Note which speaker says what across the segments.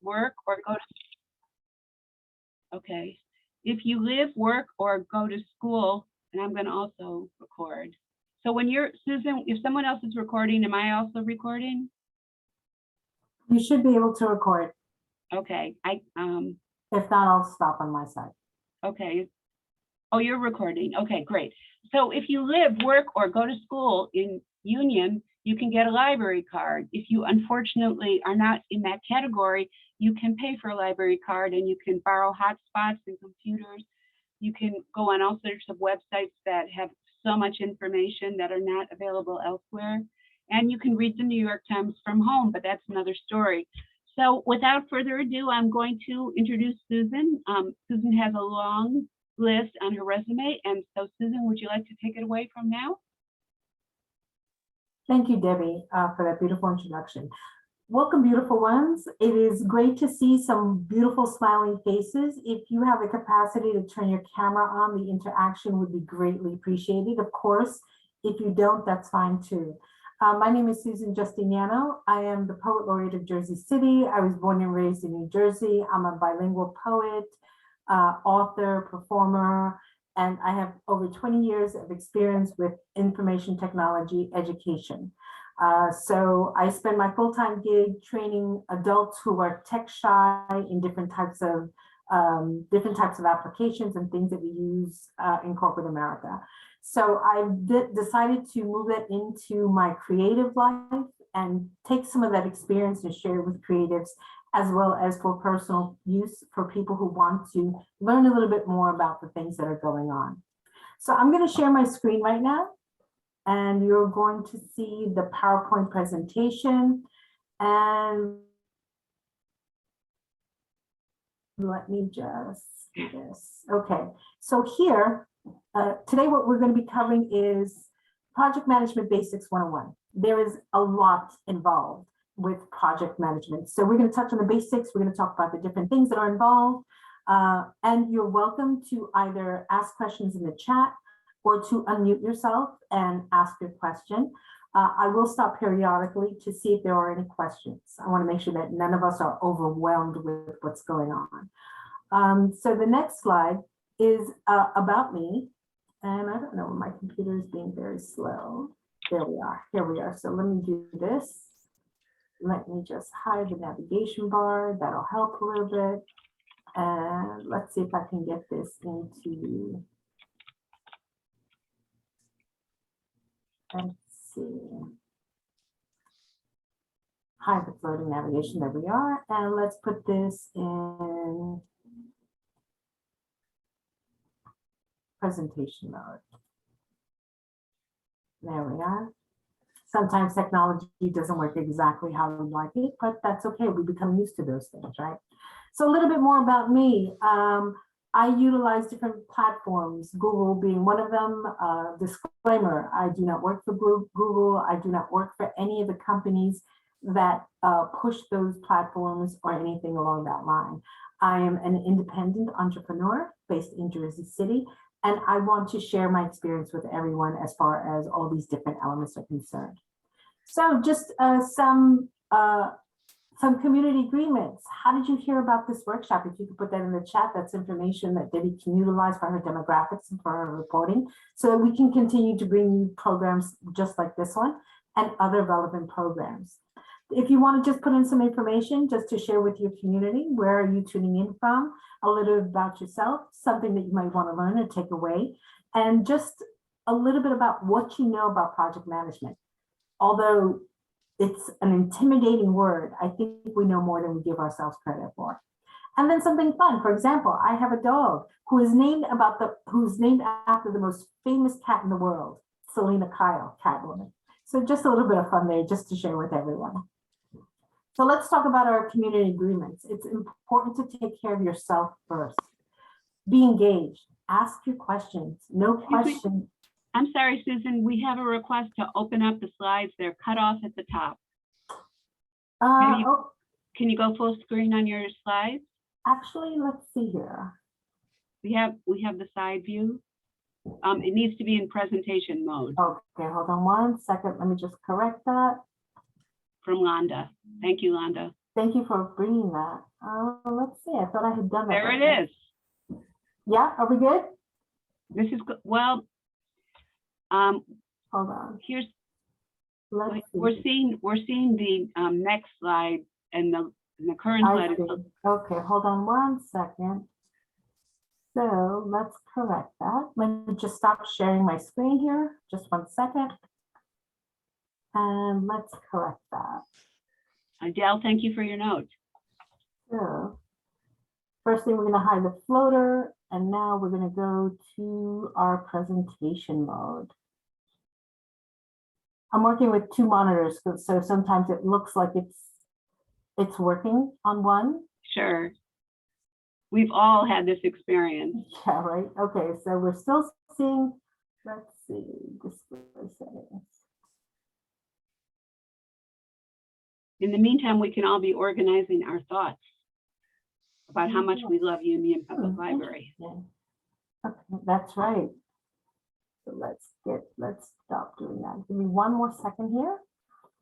Speaker 1: work, or go to, okay. If you live, work, or go to school, and I'm going to also record. So when you're, Susan, if someone else is recording, am I also recording?
Speaker 2: You should be able to record.
Speaker 1: Okay,
Speaker 2: If not, I'll stop on my side.
Speaker 1: okay. Oh, you're recording. Okay, great. So if you live, work, or go to school in Union, you can get a library card. If you unfortunately are not in that category, you can pay for a library card and you can borrow hotspots and computers. You can go on all sorts of websites that have so much information that are not available elsewhere. And you can read the New York Times from home, but that's another story. So without further ado, I'm going to introduce Susan. Susan has a long list on her resume. And so Susan, would you like to take it away from now?
Speaker 2: Thank you, Debbie, for that beautiful introduction. Welcome, beautiful ones. It is great to see some beautiful smiling faces. If you have the capacity to turn your camera on, the interaction would be greatly appreciated. Of course, if you don't, that's fine too. My name is Susan Justiniano. I am the Poet Laureate of Jersey City. I was born and raised in New Jersey. I'm a bilingual poet, author, performer, and I have over 20 years of experience with information technology education. So I spend my full-time gig training adults who are tech shy in different types of applications and things that we use in corporate America. So I decided to move that into my creative life and take some of that experience and share it with creatives, as well as for personal use for people who want to learn a little bit more about the things that are going on. So I'm going to share my screen right now, and you're going to see the PowerPoint presentation. And let me just do this. Okay, so here, today what we're going to be covering is Project Management Basics 101. There is a lot involved with project management. So we're going to touch on the basics. We're going to talk about the different things that are involved. And you're welcome to either ask questions in the chat or to unmute yourself and ask your question. I will stop periodically to see if there are any questions. I want to make sure that none of us are overwhelmed with what's going on. So the next slide is about me. And I don't know, my computer is being very slow. There we are. Here we are. So let me do this. Let me just hide the navigation bar. That'll help a little bit. And let's see if I can get this into, let's see. Hide the floating navigation. There we are. And let's put this in presentation mode. There we are. Sometimes technology doesn't work exactly how we like it, but that's okay. We become used to those things, right? So a little bit more about me. I utilize different platforms, Google being one of them. Disclaimer, I do not work for Google. I do not work for any of the companies that push those platforms or anything along that line. I am an independent entrepreneur based in Jersey City, and I want to share my experience with everyone as far as all these different elements are concerned. So just some community agreements. How did you hear about this workshop? If you could put that in the chat, that's information that Debbie can utilize for her demographics and for her reporting, so that we can continue to bring you programs just like this one and other relevant programs. If you want to just put in some information just to share with your community, where are you tuning in from, a little about yourself, something that you might want to learn and take away, and just a little bit about what you know about project management. Although it's an intimidating word, I think we know more than we give ourselves credit for. And then something fun. For example, I have a dog who is named after the most famous cat in the world, Selena Kyle, Catwoman. So just a little bit of fun there, just to share with everyone. So let's talk about our community agreements. It's important to take care of yourself first. Be engaged. Ask your questions. No question.
Speaker 1: I'm sorry, Susan, we have a request to open up the slides. They're cut off at the top. Can you go full screen on your slides?
Speaker 2: Actually, let's see here.
Speaker 1: We have the side view. It needs to be in presentation mode.
Speaker 2: Okay, hold on one second. Let me just correct that.
Speaker 1: From Londa. Thank you, Londa.
Speaker 2: Thank you for bringing that. Let's see, I thought I had done that.
Speaker 1: There it is.
Speaker 2: Yeah, are we good?
Speaker 1: This is, well,
Speaker 2: Hold on.
Speaker 1: here's,
Speaker 2: Let's see.
Speaker 1: we're seeing the next slide, and the current
Speaker 2: I
Speaker 1: slide is,
Speaker 2: see. Okay, hold on one second. So let's correct that. Let me just stop sharing my screen here. Just 1 second. And let's correct that.
Speaker 1: Adele, thank you for your note.
Speaker 2: So first thing, we're going to hide the floater. And now we're going to go to our presentation mode. I'm working with 2 monitors, so sometimes it looks like it's working on one.
Speaker 1: Sure. We've all had this experience.
Speaker 2: Yeah, right. Okay, so we're still seeing, let's see, display settings.
Speaker 1: In the meantime, we can all be organizing our thoughts about how much we love Union Public Library.
Speaker 2: Okay, that's right. So let's stop doing that. Give me 1 more second here.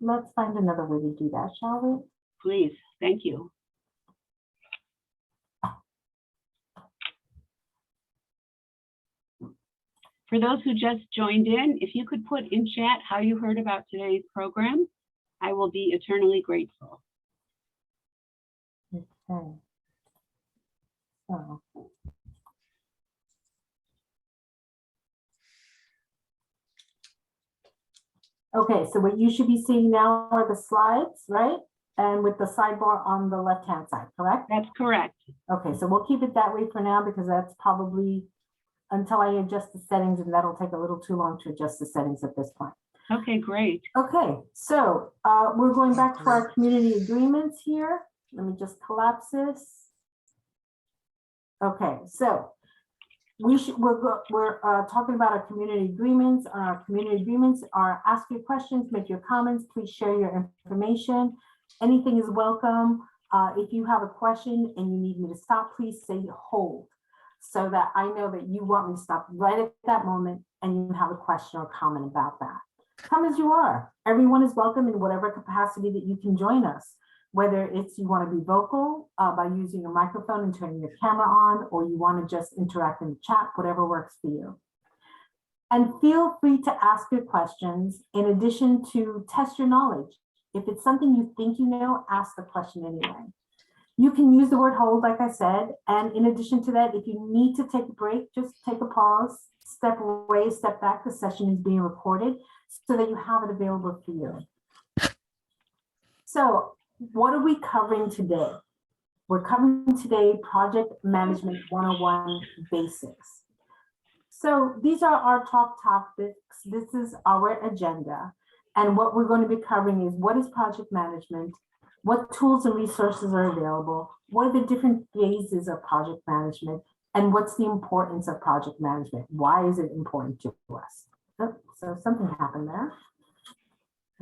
Speaker 2: Let's find another way to do that, shall we?
Speaker 1: Please, thank you. For those who just joined in, if you could put in chat how you heard about today's program, I will be eternally grateful.
Speaker 2: Okay. So. Okay, so what you should be seeing now are the slides, right? And with the sidebar on the left-hand side, correct?
Speaker 1: That's correct.
Speaker 2: Okay, so we'll keep it that way for now because that's probably until I adjust the settings, and that'll take a little too long to adjust the settings at this point.
Speaker 1: Okay, great.
Speaker 2: Okay, so we're going back to our community agreements here. Let me just collapse this. Okay, so we're talking about our community agreements. Our community agreements are ask your questions, make your comments, please share your information. Anything is welcome. If you have a question and you need me to stop, please say hold, so that I know that you want me to stop right at that moment and you have a question or comment about that. Come as you are. Everyone is welcome in whatever capacity that you can join us, whether it's you want to be vocal by using your microphone and turning your camera on, or you want to just interact in the chat, whatever works for you. And feel free to ask your questions in addition to test your knowledge. If it's something you think you know, ask the question anyway. You can use the word hold, like I said, and in addition to that, if you need to take a break, just take a pause, step away, step back. The session is being recorded so that you have it available for you. So what are we covering today? We're covering today Project Management 101 Basics. So these are our top topics. This is our agenda. And what we're going to be covering is what is project management, what tools and resources are available, what are the different phases of project management, and what's the importance of project management? Why is it important to us? Oh, so something happened there.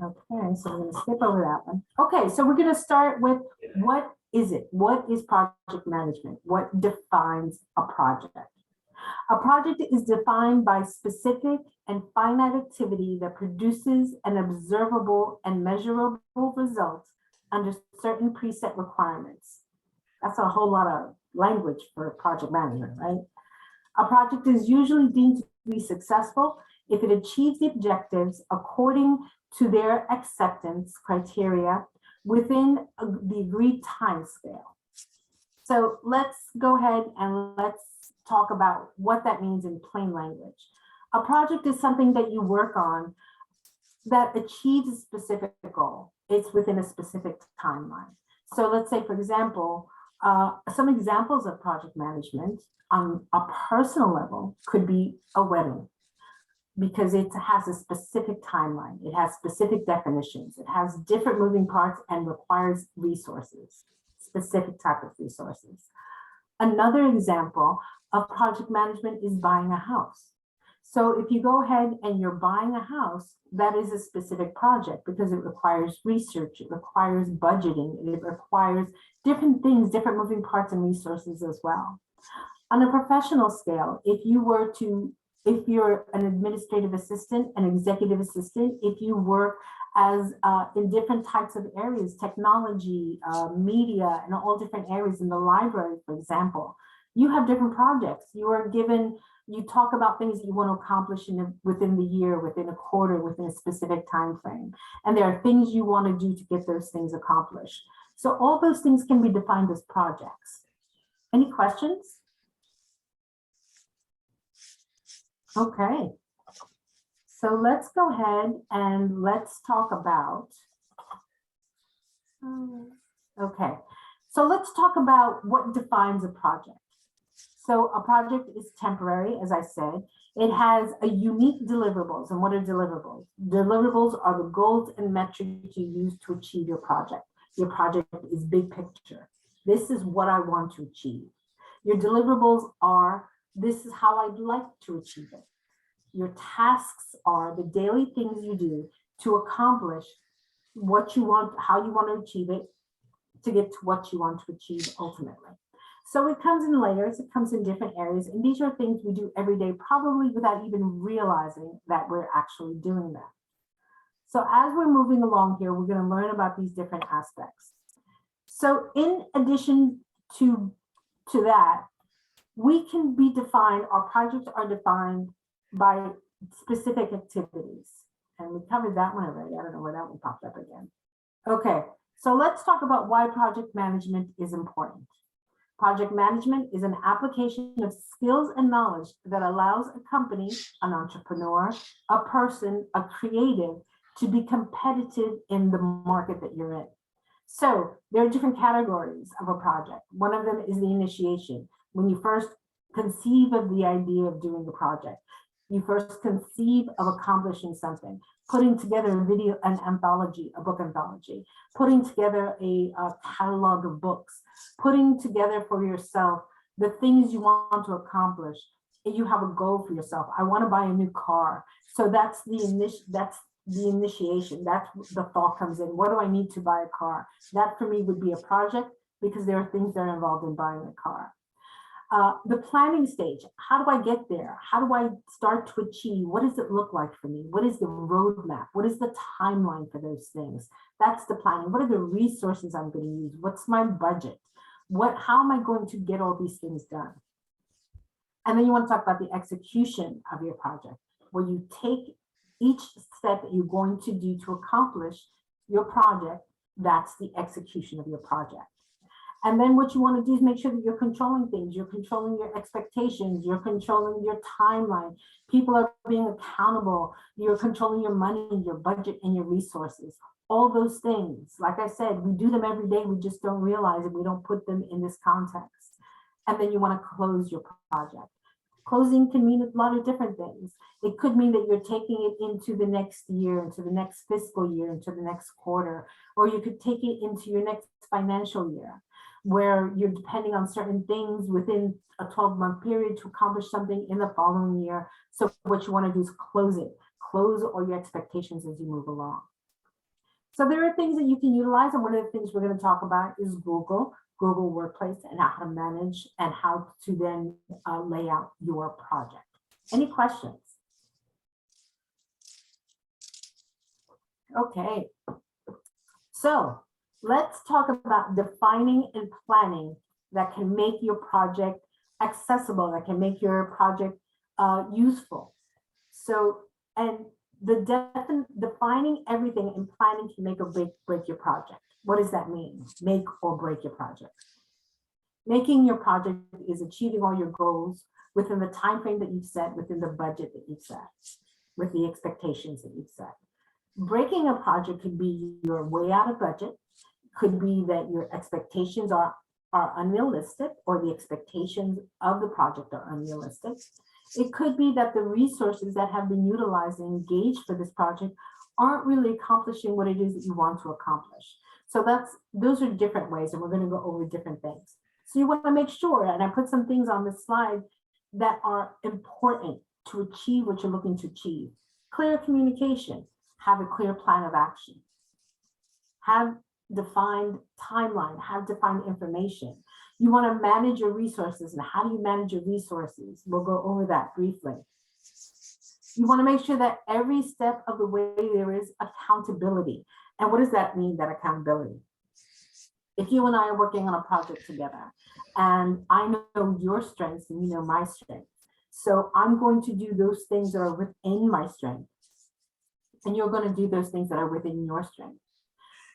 Speaker 2: Okay, so we're going to skip over that one. Okay, so we're going to start with what is it? What is project management? What defines a project? A project is defined by specific and finite activity that produces an observable and measurable result under certain preset requirements. That's a whole lot of language for project management, right? A project is usually deemed to be successful if it achieves the objectives according to their acceptance criteria within the agreed time scale. So let's go ahead and let's talk about what that means in plain language. A project is something that you work on that achieves a specific goal. It's within a specific timeline. So let's say, for example, some examples of project management on a personal level could be a wedding, because it has a specific timeline. It has specific definitions. It has different moving parts and requires resources, specific type of resources. Another example of project management is buying a house. So if you go ahead and you're buying a house, that is a specific project because it requires research, it requires budgeting, it requires different things, different moving parts and resources as well. On a professional scale, if you're an administrative assistant, an executive assistant, if you work as in different types of areas, technology, media, and all different areas in the library, for example. You have different projects. You are given, you talk about things that you want to accomplish within the year, within a quarter, within a specific time frame. And there are things you want to do to get those things accomplished. So all those things can be defined as projects. Any questions? Okay. So let's go ahead and let's talk about, okay. So let's talk about what defines a project. So a project is temporary, as I said. It has a unique deliverables. And what are deliverables? Deliverables are the goals and metrics you use to achieve your project. Your project is big picture. This is what I want to achieve. Your deliverables are, this is how I'd like to achieve it. Your tasks are the daily things you do to accomplish what you want, how you want to achieve it, to get to what you want to achieve ultimately. So it comes in layers, it comes in different areas, and these are things we do every day, probably without even realizing that we're actually doing that. So as we're moving along here, we're going to learn about these different aspects. So in addition to that, we can be defined, our projects are defined by specific activities. And we covered that one already. I don't know where that one popped up again. Okay, so let's talk about why project management is important. Project management is an application of skills and knowledge that allows a company, an entrepreneur, a person, a creative to be competitive in the market that you're in. So there are different categories of a project. One of them is the initiation. When you first conceive of the idea of doing the project, you first conceive of accomplishing something, putting together a video, an anthology, a book anthology, putting together a catalog of books, putting together for yourself the things you want to accomplish. You have a goal for yourself. I want to buy a new car. So that's the initiation. That's the thought comes in. What do I need to buy a car? That for me would be a project because there are things that are involved in buying a car. The planning stage, how do I get there? How do I start to achieve? What does it look like for me? What is the roadmap? What is the timeline for those things? That's the planning. What are the resources I'm going to use? What's my budget? How am I going to get all these things done? And then you want to talk about the execution of your project, where you take each step that you're going to do to accomplish your project. That's the execution of your project. And then what you want to do is make sure that you're controlling things. You're controlling your expectations. You're controlling your timeline. People are being accountable. You're controlling your money, your budget, and your resources. All those things, like I said, we do them every day. We just don't realize it. We don't put them in this context. And then you want to close your project. Closing can mean a lot of different things. It could mean that you're taking it into the next year, into the next fiscal year, into the next quarter, or you could take it into your next financial year, where you're depending on certain things within a 12-month period to accomplish something in the following year. So what you want to do is close it, close all your expectations as you move along. So there are things that you can utilize, and one of the things we're going to talk about is Google Workplace, and how to manage and how to then lay out your project. Any questions? Okay, so let's talk about defining and planning that can make your project accessible, that can make your project useful. So, and defining everything and planning can make or break your project. What does that mean? Make or break your project. Making your project is achieving all your goals within the time frame that you've set, within the budget that you've set, with the expectations that you've set. Breaking a project could be you're way out of budget, could be that your expectations are unrealistic, or the expectations of the project are unrealistic. It could be that the resources that have been utilized and engaged for this project aren't really accomplishing what it is that you want to accomplish. So those are different ways, and we're going to go over different things. So you want to make sure, and I put some things on this slide that are important to achieve what you're looking to achieve. Clear communication, have a clear plan of action, have defined timeline, have defined information. You want to manage your resources, and how do you manage your resources? We'll go over that briefly. You want to make sure that every step of the way there is accountability. And what does that mean, that accountability? If you and I are working on a project together and I know your strengths and you know my strengths, so I'm going to do those things that are within my strength, and you're going to do those things that are within your strength.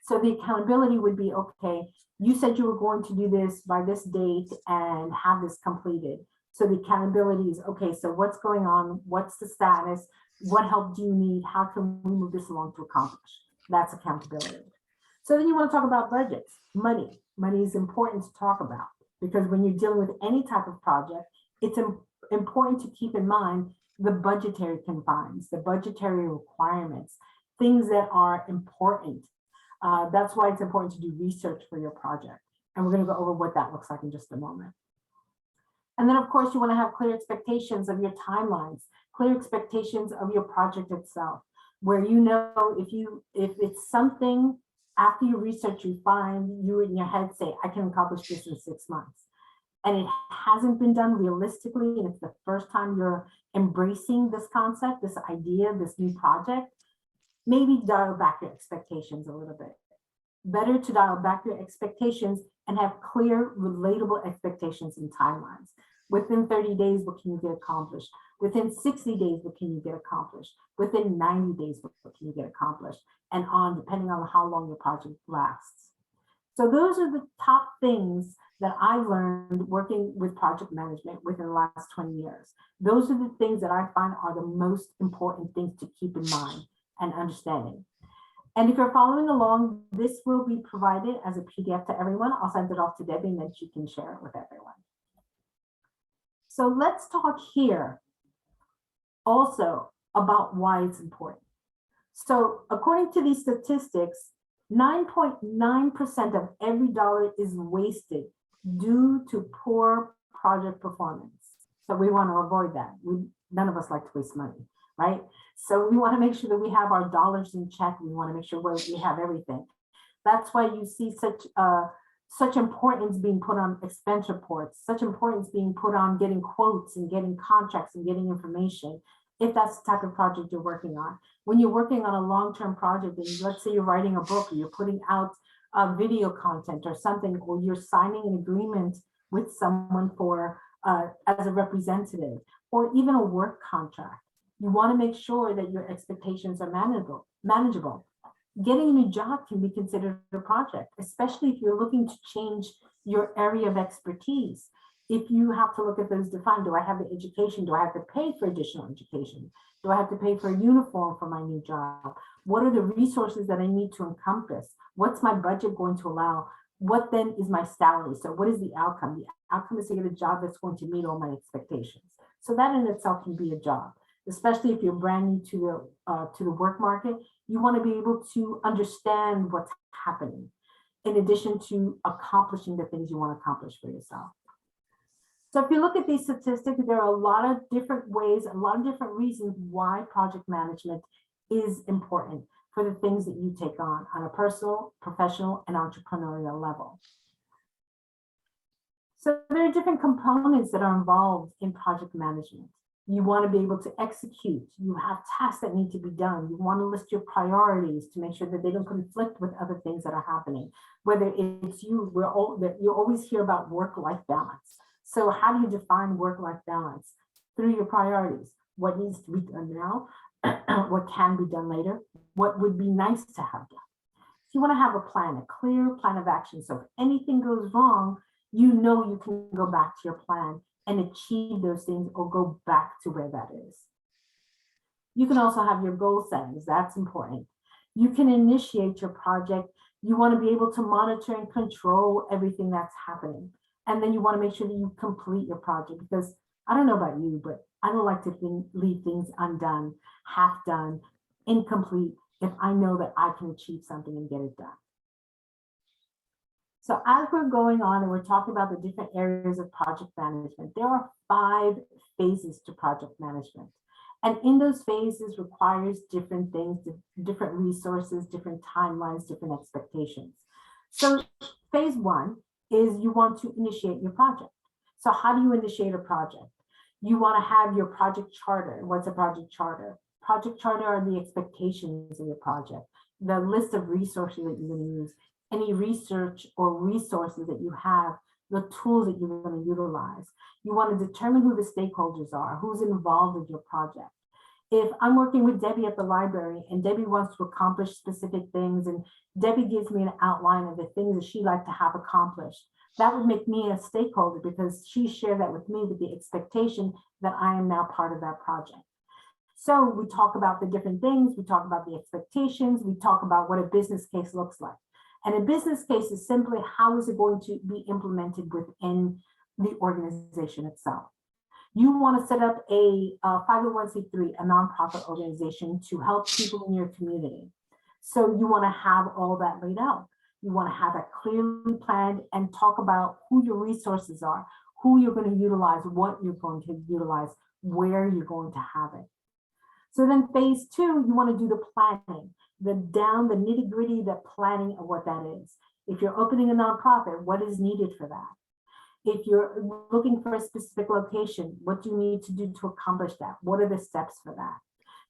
Speaker 2: So the accountability would be, okay, you said you were going to do this by this date and have this completed. So the accountability is, okay, so what's going on? What's the status? What help do you need? How can we move this along to accomplish? That's accountability. So then you want to talk about budgets, money. Money is important to talk about because when you're dealing with any type of project, it's important to keep in mind the budgetary confines, the budgetary requirements, things that are important. That's why it's important to do research for your project. And we're going to go over what that looks like in just a moment. And then, of course, you want to have clear expectations of your timelines, clear expectations of your project itself, where you know if it's something after you research, you find you in your head say, I can accomplish this in 6 months. And it hasn't been done realistically, and it's the first time you're embracing this concept, this idea, this new project, maybe dial back your expectations a little bit. Better to dial back your expectations and have clear, relatable expectations and timelines. Within 30 days, what can you get accomplished? Within 60 days, what can you get accomplished? Within 90 days, what can you get accomplished? And on, depending on how long your project lasts. So those are the top things that I've learned working with project management within the last 20 years. Those are the things that I find are the most important things to keep in mind and understanding. And if you're following along, this will be provided as a PDF to everyone. I'll send it off to Debbie and then she can share it with everyone. So let's talk here also about why it's important. So according to these statistics, 9.9% of every dollar is wasted due to poor project performance. So we want to avoid that. None of us like to waste money, right? So we want to make sure that we have our dollars in check. We want to make sure we have everything. That's why you see such importance being put on expense reports, such importance being put on getting quotes and getting contracts and getting information, if that's the type of project you're working on. When you're working on a long-term project, and let's say you're writing a book, or you're putting out video content or something, or you're signing an agreement with someone for as a representative, or even a work contract, you want to make sure that your expectations are manageable. Getting a new job can be considered a project, especially if you're looking to change your area of expertise. If you have to look at those defined, do I have the education? Do I have to pay for additional education? Do I have to pay for a uniform for my new job? What are the resources that I need to encompass? What's my budget going to allow? What then is my salary? So what is the outcome? The outcome is to get a job that's going to meet all my expectations. So that in itself can be a job, especially if you're brand new to the work market. You want to be able to understand what's happening in addition to accomplishing the things you want to accomplish for yourself. So if you look at these statistics, there are a lot of different ways, a lot of different reasons why project management is important for the things that you take on a personal, professional, and entrepreneurial level. So there are different components that are involved in project management. You want to be able to execute. You have tasks that need to be done. You want to list your priorities to make sure that they don't conflict with other things that are happening. Whether it's you always hear about work-life balance. So how do you define work-life balance? Through your priorities. What needs to be done now? What can be done later? What would be nice to have done? So you want to have a plan, a clear plan of action. So if anything goes wrong, you know you can go back to your plan and achieve those things or go back to where that is. You can also have your goal settings. That's important. You can initiate your project. You want to be able to monitor and control everything that's happening. And then you want to make sure that you complete your project, because I don't know about you, but I don't like to leave things undone, half done, incomplete, if I know that I can achieve something and get it done. So as we're going on and we're talking about the different areas of project management, there are 5 phases to project management. And in those phases requires different things, different resources, different timelines, different expectations. So phase 1 is you want to initiate your project. So how do you initiate a project? You want to have your project charter. What's a project charter? Project charter are the expectations of your project, the list of resources that you're going to use, any research or resources that you have, the tools that you're going to utilize. You want to determine who the stakeholders are, who's involved with your project. If I'm working with Debbie at the library and Debbie wants to accomplish specific things and Debbie gives me an outline of the things that she'd like to have accomplished, that would make me a stakeholder because she shared that with me with the expectation that I am now part of that project. So we talk about the different things, we talk about the expectations, we talk about what a business case looks like. And a business case is simply how is it going to be implemented within the organization itself. You want to set up a 501c3, a nonprofit organization to help people in your community. So you want to have all that laid out. You want to have that clearly planned and talk about who your resources are, who you're going to utilize, what you're going to utilize, where you're going to have it. So then phase 2, you want to do the planning, the nitty gritty, the planning of what that is. If you're opening a nonprofit, what is needed for that? If you're looking for a specific location, what do you need to do to accomplish that? What are the steps for that?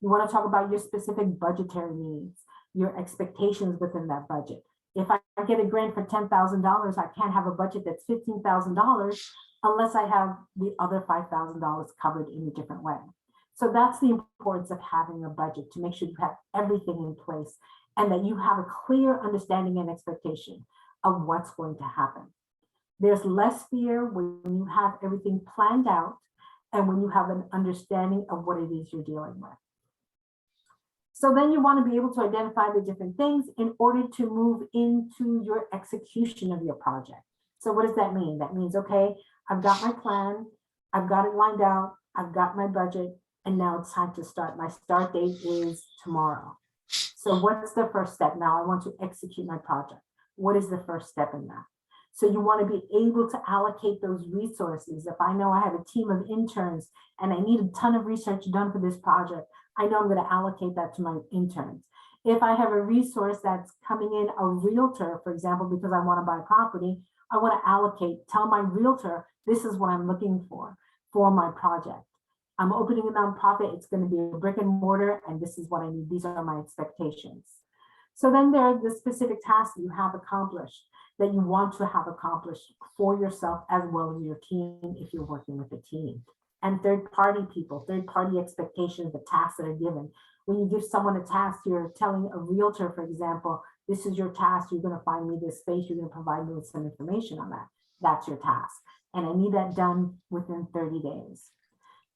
Speaker 2: You want to talk about your specific budgetary needs, your expectations within that budget. If I get a grant for $10,000, I can't have a budget that's $15,000 unless I have the other $5,000 covered in a different way. So that's the importance of having a budget, to make sure you have everything in place and that you have a clear understanding and expectation of what's going to happen. There's less fear when you have everything planned out and when you have an understanding of what it is you're dealing with. So then you want to be able to identify the different things in order to move into your execution of your project. So what does that mean? That means, okay, I've got my plan, I've got it lined out, I've got my budget, and now it's time to start. My start date is tomorrow. So what's the first step? Now I want to execute my project. What is the first step in that? So you want to be able to allocate those resources. If I know I have a team of interns and I need a ton of research done for this project, I know I'm going to allocate that to my interns. If I have a resource that's coming in, a realtor, for example, because I want to buy property, I want to allocate, tell my realtor, this is what I'm looking for my project. I'm opening a nonprofit, it's going to be a brick and mortar, and this is what I need. These are my expectations. So then there are the specific tasks that you have accomplished, that you want to have accomplished for yourself as well as your team if you're working with a team. And third-party people, third-party expectations, the tasks that are given. When you give someone a task, you're telling a realtor, for example, this is your task, you're going to find me this space, you're going to provide me with some information on that. That's your task. And I need that done within 30 days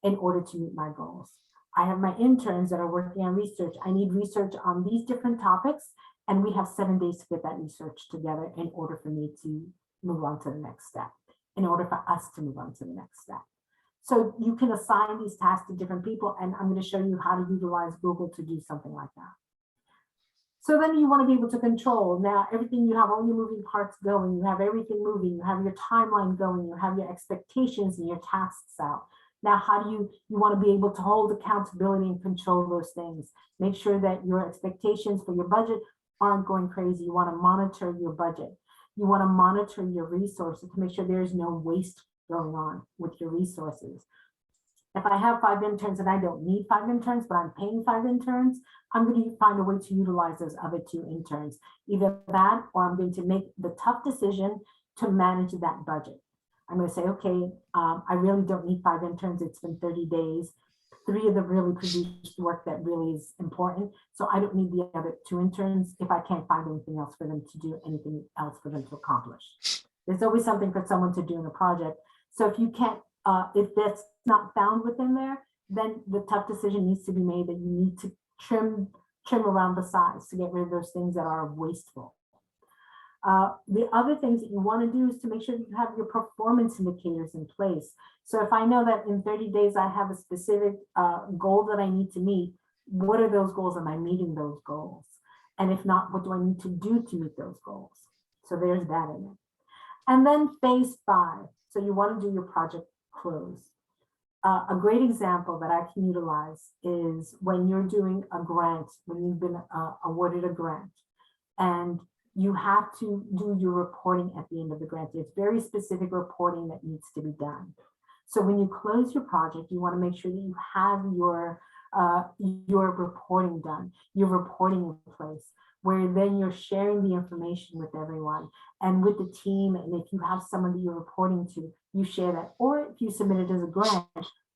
Speaker 2: in order to meet my goals. I have my interns that are working on research. I need research on these different topics, and we have 7 days to get that research together in order for me to move on to the next step, in order for us to move on to the next step. So you can assign these tasks to different people, and I'm going to show you how to utilize Google to do something like that. So then you want to be able to control now everything. You have all your moving parts going, you have everything moving, you have your timeline going, you have your expectations and your tasks out. Now, how do you want to be able to hold accountability and control those things? Make sure that your expectations for your budget aren't going crazy. You want to monitor your budget. You want to monitor your resources to make sure there's no waste going on with your resources. If I have 5 interns and I don't need 5 interns, but I'm paying 5 interns, I'm going to find a way to utilize those other 2 interns. Either that, or I'm going to make the tough decision to manage that budget. I'm going to say, okay, I really don't need 5 interns. It's been 30 days. 3 of them really produced work that really is important. So I don't need the other 2 interns if I can't find anything else for them to do, anything else for them to accomplish. There's always something for someone to do in a project. So if you can't, if that's not found within there, then the tough decision needs to be made that you need to trim around the size to get rid of those things that are wasteful. The other things that you want to do is to make sure that you have your performance indicators in place. So if I know that in 30 days I have a specific goal that I need to meet, what are those goals? Am I meeting those goals? And if not, what do I need to do to meet those goals? So there's that in it. And then phase 5. So you want to do your project close. A great example that I can utilize is when you're doing a grant, when you've been awarded a grant, and you have to do your reporting at the end of the grant. There's very specific reporting that needs to be done. So when you close your project, you want to make sure that you have your reporting done, your reporting in place, where then you're sharing the information with everyone and with the team. And if you have someone that you're reporting to, you share that. Or if you submit it as a grant,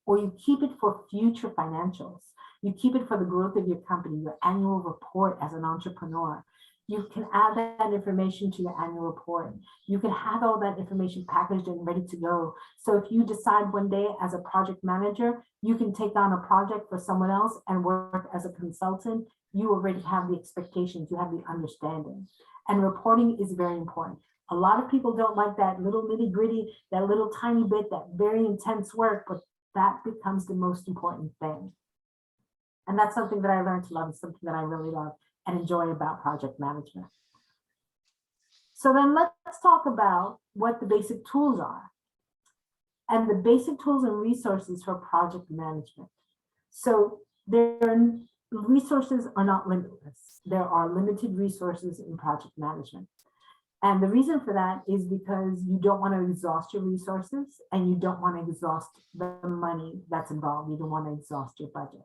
Speaker 2: or you keep it for future financials, you keep it for the growth of your company, your annual report as an entrepreneur. You can add that information to your annual report. You can have all that information packaged and ready to go. So if you decide one day as a project manager, you can take on a project for someone else and work as a consultant, you already have the expectations, you have the understanding. And reporting is very important. A lot of people don't like that little nitty gritty, that little tiny bit, that very intense work, but that becomes the most important thing. And that's something that I learned to love, something that I really love and enjoy about project management. So then let's talk about what the basic tools are. And the basic tools and resources for project management. So resources are not limitless. There are limited resources in project management. And the reason for that is because you don't want to exhaust your resources and you don't want to exhaust the money that's involved. You don't want to exhaust your budget.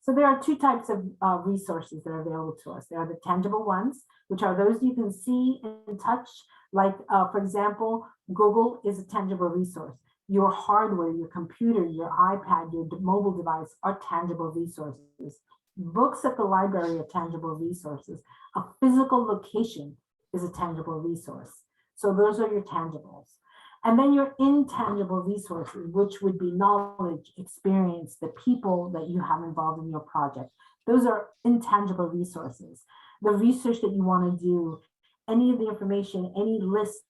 Speaker 2: So there are two types of resources that are available to us. There are the tangible ones, which are those you can see and touch. Like, for example, Google is a tangible resource. Your hardware, your computer, your iPad, your mobile device are tangible resources. Books at the library are tangible resources. A physical location is a tangible resource. So those are your tangibles. And then your intangible resources, which would be knowledge, experience, the people that you have involved in your project. Those are intangible resources. The research that you want to do, any of the information, any lists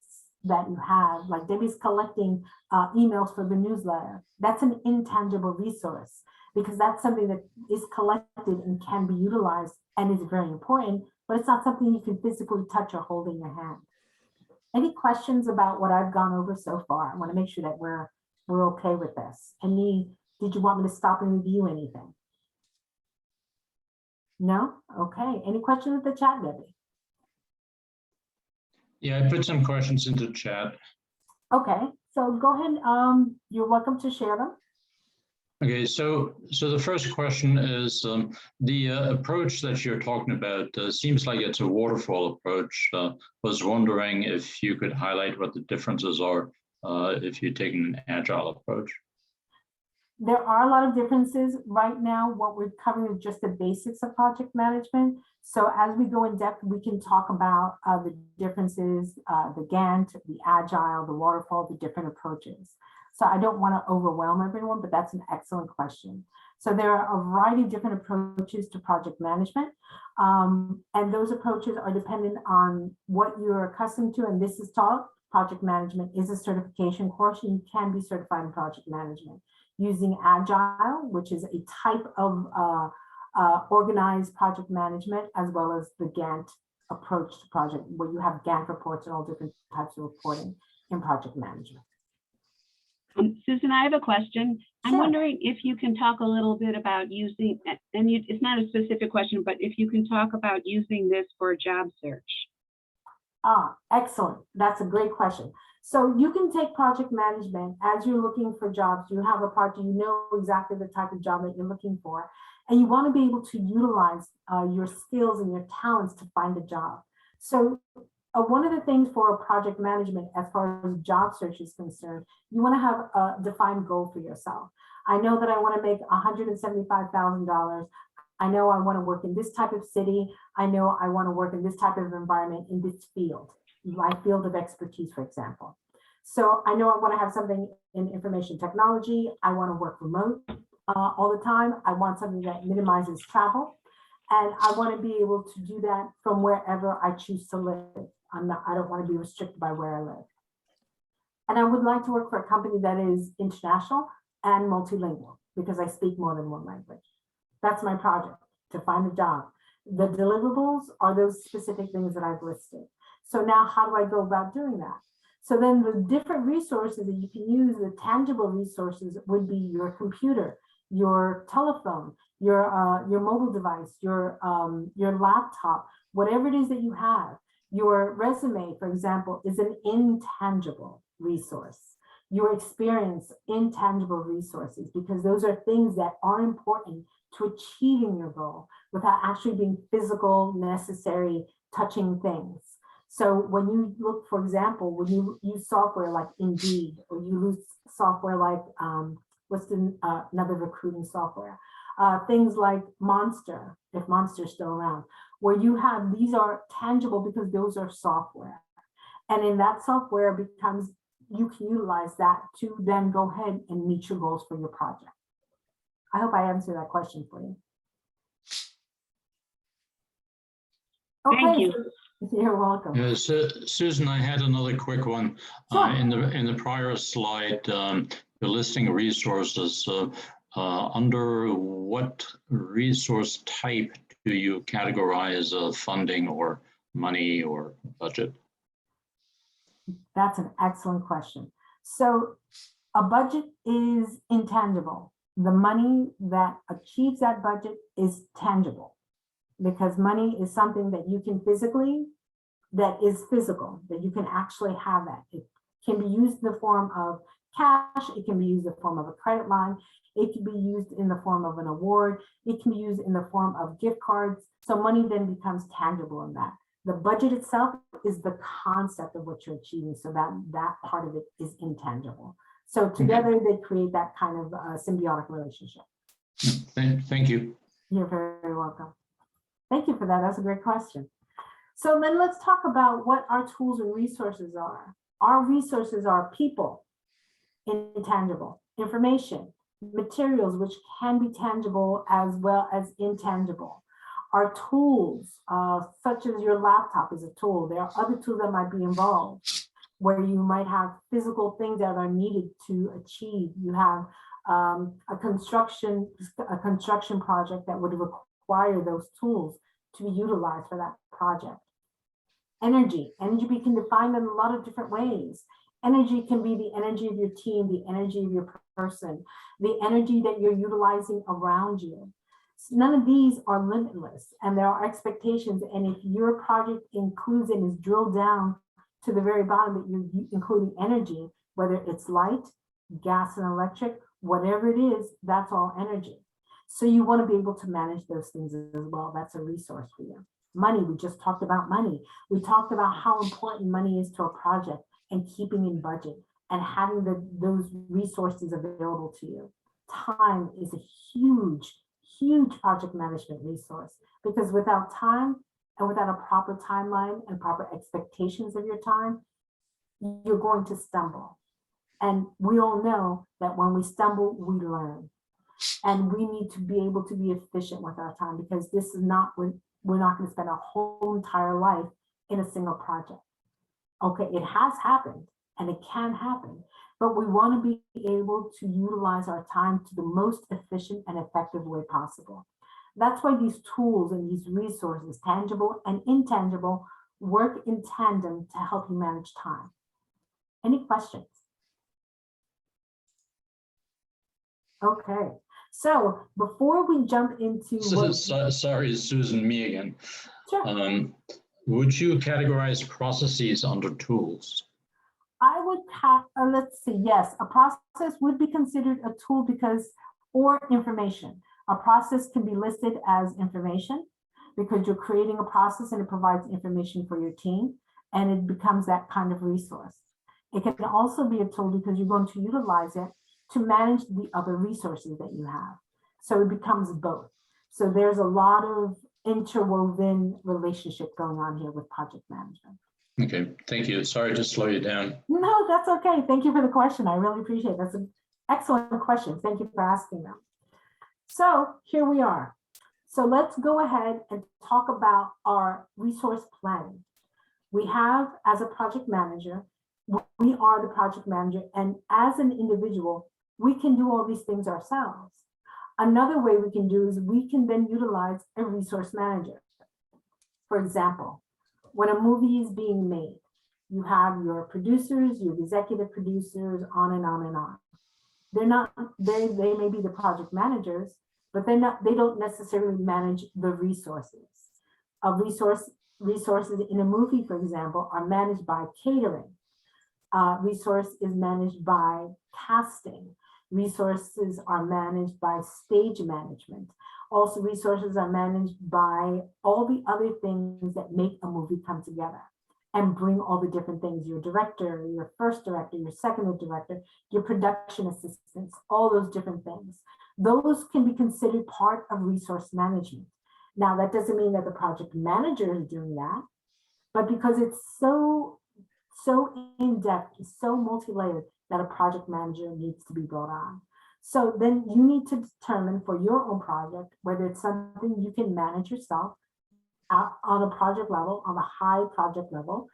Speaker 2: that you have, like Debbie's collecting emails for the newsletter, that's an intangible resource because that's something that is collected and can be utilized and is very important, but it's not something you can physically touch or hold in your hand. Any questions about what I've gone over so far? I want to make sure that we're okay with this. Did you want me to stop and review anything? No? Okay. Any questions in the chat, Debbie?
Speaker 3: Yeah, I put some questions into the chat.
Speaker 2: Okay, so go ahead. You're welcome to share them.
Speaker 3: Okay, so the first question is the approach that you're talking about seems like it's a waterfall approach. Was wondering if you could highlight what the differences are if you're taking an agile approach.
Speaker 2: There are a lot of differences. Right now, what we're covering is just the basics of project management. So as we go in depth, we can talk about the differences, the Gantt, the agile, the waterfall, the different approaches. So I don't want to overwhelm everyone, but that's an excellent question. So there are a variety of different approaches to project management. And those approaches are dependent on what you're accustomed to. And this is taught, project management is a certification course, and you can be certified in project management using agile, which is a type of organized project management, as well as the Gantt approach to project, where you have Gantt reports and all different types of reporting in project management.
Speaker 1: Susan, I have a question. I'm
Speaker 2: Sure.
Speaker 1: wondering if you can talk a little bit about using, and it's not a specific question, but if you can talk about using this for a job search.
Speaker 2: Excellent. That's a great question. So you can take project management as you're looking for jobs. You have a project, you know exactly the type of job that you're looking for, and you want to be able to utilize your skills and your talents to find a job. So one of the things for project management, as far as job search is concerned, you want to have a defined goal for yourself. I know that I want to make $175,000. I know I want to work in this type of city. I know I want to work in this type of environment in this field, my field of expertise, for example. So I know I want to have something in information technology. I want to work remote all the time. I want something that minimizes travel. And I want to be able to do that from wherever I choose to live. I don't want to be restricted by where I live. And I would like to work for a company that is international and multilingual because I speak more than one language. That's my project, to find a job. The deliverables are those specific things that I've listed. So now how do I go about doing that? So then the different resources that you can use, the tangible resources would be your computer, your telephone, your mobile device, your laptop, whatever it is that you have. Your resume, for example, is an intangible resource. your experience, intangible resources, because those are things that are important to achieving your goal without actually being physical, necessary, touching things. So when you look, for example, when you use software like Indeed, or you use software like, another recruiting software, things like Monster, if Monster's still around, where you have, these are tangible because those are software. And in that software becomes, you can utilize that to then go ahead and meet your goals for your project. I hope I answered that question for you.
Speaker 1: Thank you.
Speaker 2: So you're welcome.
Speaker 3: So, Susan, I had another quick one.
Speaker 2: Sure.
Speaker 3: In the prior slide, you're listing resources. Under what resource type do you categorize funding or money or budget?
Speaker 2: That's an excellent question. So a budget is intangible. The money that achieves that budget is tangible, because money is something that you can physically, that is physical, that you can actually have that. It can be used in the form of cash. It can be used in the form of a credit line. It can be used in the form of an award. It can be used in the form of gift cards. So money then becomes tangible in that. The budget itself is the concept of what you're achieving. So that part of it is intangible. So together they create that kind of symbiotic relationship.
Speaker 3: Thank you.
Speaker 2: You're very welcome. Thank you for that. That's a great question. So then let's talk about what our tools and resources are. Our resources are people, intangible, information, materials, which can be tangible as well as intangible. Our tools, such as your laptop is a tool. There are other tools that might be involved, where you might have physical things that are needed to achieve. You have a construction project that would require those tools to be utilized for that project. Energy we can define in a lot of different ways. Energy can be the energy of your team, the energy of your person, the energy that you're utilizing around you. So none of these are limitless, and there are expectations. And if your project includes and is drilled down to the very bottom, that you're including energy, whether it's light, gas and electric, whatever it is, that's all energy. So you want to be able to manage those things as well. That's a resource for you. Money, we just talked about money. We talked about how important money is to a project and keeping in budget and having those resources available to you. Time is a huge, huge project management resource, because without time and without a proper timeline and proper expectations of your time, you're going to stumble. And we all know that when we stumble, we learn. And we need to be able to be efficient with our time, because this is not, we're not going to spend our whole entire life in a single project. Okay, it has happened and it can happen, but we want to be able to utilize our time to the most efficient and effective way possible. That's why these tools and these resources, tangible and intangible, work in tandem to help you manage time. Any questions? Okay, so before we jump into
Speaker 3: Sorry, Susan, me again.
Speaker 2: Sure.
Speaker 3: Would you categorize processes under tools?
Speaker 2: I would have, let's see, yes, a process would be considered a tool or information. A process can be listed as information because you're creating a process and it provides information for your team, and it becomes that kind of resource. It can also be a tool because you're going to utilize it to manage the other resources that you have. So it becomes both. So there's a lot of interwoven relationship going on here with project management.
Speaker 3: Okay, thank you. Sorry to slow you down.
Speaker 2: No, that's okay. Thank you for the question. I really appreciate it. That's an excellent question. Thank you for asking them. So here we are. So let's go ahead and talk about our resource planning. We have, as a project manager, we are the project manager, and as an individual, we can do all these things ourselves. Another way we can do is we can then utilize a resource manager. For example, when a movie is being made, you have your producers, your executive producers, on and on and on. They may be the project managers, but they don't necessarily manage the resources. Resources in a movie, for example, are managed by catering. Resource is managed by casting. Resources are managed by stage management. Also, resources are managed by all the other things that make a movie come together and bring all the different things, your director, your first director, your second director, your production assistants, all those different things. Those can be considered part of resource management. Now, that doesn't mean that the project manager is doing that, but because it's so in-depth, so multi-layered, that a project manager needs to be brought on. So then you need to determine for your own project, whether it's something you can manage yourself on a project level, on a high project level,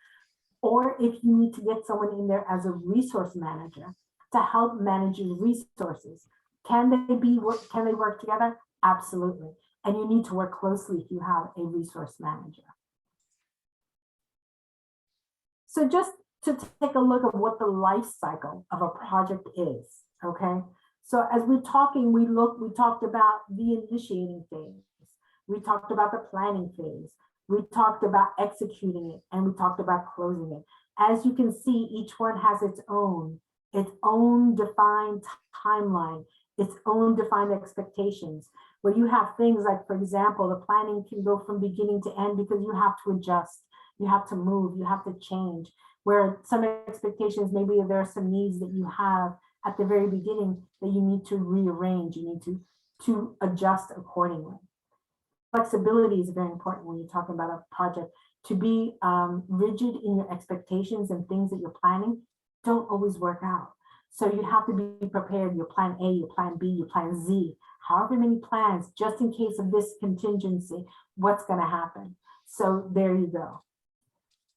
Speaker 2: or if you need to get someone in there as a resource manager to help manage your resources. Can they work together? Absolutely. And you need to work closely if you have a resource manager. So just to take a look at what the life cycle of a project is, okay? So as we're talking, we talked about the initiating phase. We talked about the planning phase. We talked about executing it, and we talked about closing it. As you can see, each one has its own defined timeline, its own defined expectations, where you have things like, for example, the planning can go from beginning to end because you have to adjust, you have to move, you have to change, where some expectations, maybe there are some needs that you have at the very beginning that you need to rearrange, you need to adjust accordingly. Flexibility is very important when you're talking about a project. To be rigid in your expectations and things that you're planning don't always work out. So you have to be prepared, your plan A, your plan B, your plan Z, however many plans, just in case of this contingency, what's going to happen. So there you go.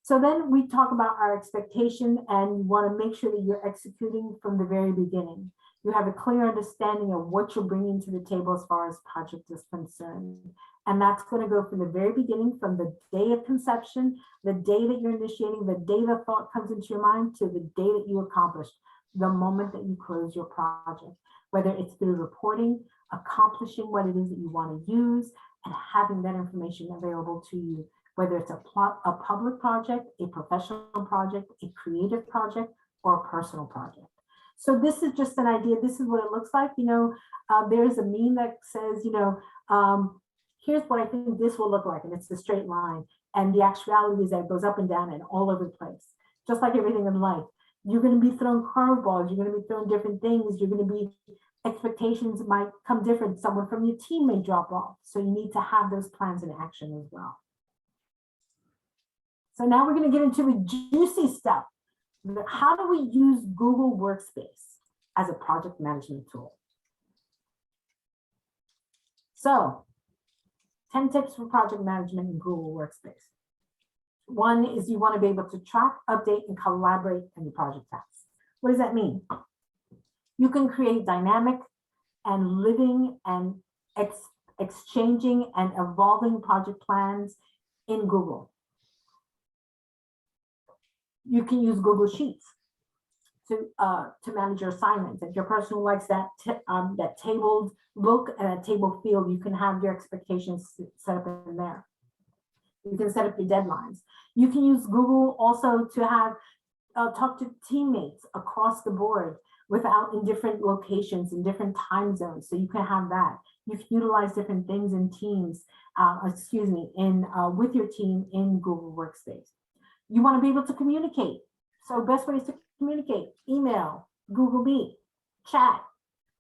Speaker 2: So then we talk about our expectation, and you want to make sure that you're executing from the very beginning. You have a clear understanding of what you're bringing to the table as far as project is concerned. And that's going to go from the very beginning, from the day of conception, the day that you're initiating, the day the thought comes into your mind, to the day that you accomplished, the moment that you close your project, whether it's through reporting, accomplishing what it is that you want to use, and having that information available to you, whether it's a public project, a professional project, a creative project, or a personal project. So this is just an idea. This is what it looks like. There's a meme that says, here's what I think this will look like, and it's the straight line. And the actuality is that it goes up and down and all over the place, just like everything in life. You're going to be thrown curveballs. You're going to be thrown different things. You're going to be, expectations might come different. Someone from your team may drop off. So you need to have those plans in action as well. So now we're going to get into the juicy stuff. How do we use Google Workspace as a project management tool? So 10 tips for project management in Google Workspace. One is you want to be able to track, update, and collaborate in your project tasks. What does that mean? You can create dynamic and living and exchanging and evolving project plans in Google. You can use Google Sheets to manage your assignments. If your person likes that tabled look and a table field, you can have your expectations set up in there. You can set up your deadlines. You can use Google also to have talk to teammates across the board in different locations, in different time zones. So you can have that. You can utilize different things in teams, with your team in Google Workspace. You want to be able to communicate. So best ways to communicate: email, Google Meet, chat,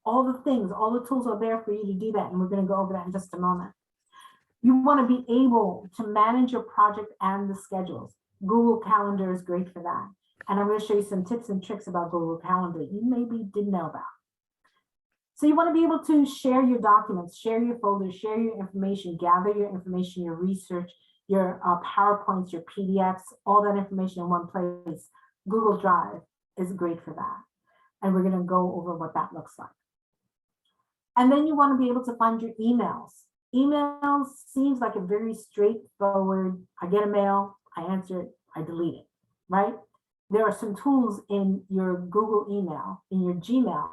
Speaker 2: all the things, all the tools are there for you to do that. And we're going to go over that in just a moment. You want to be able to manage your project and the schedules. Google Calendar is great for that. And I'm going to show you some tips and tricks about Google Calendar you maybe didn't know about. So you want to be able to share your documents, share your folders, share your information, gather your information, your research, your PowerPoints, your PDFs, all that information in one place. Google Drive is great for that. And we're going to go over what that looks like. And then you want to be able to find your emails. Emails seems like a very straightforward, I get a mail, I answer it, I delete it, right? There are some tools in your Google email, in your Gmail,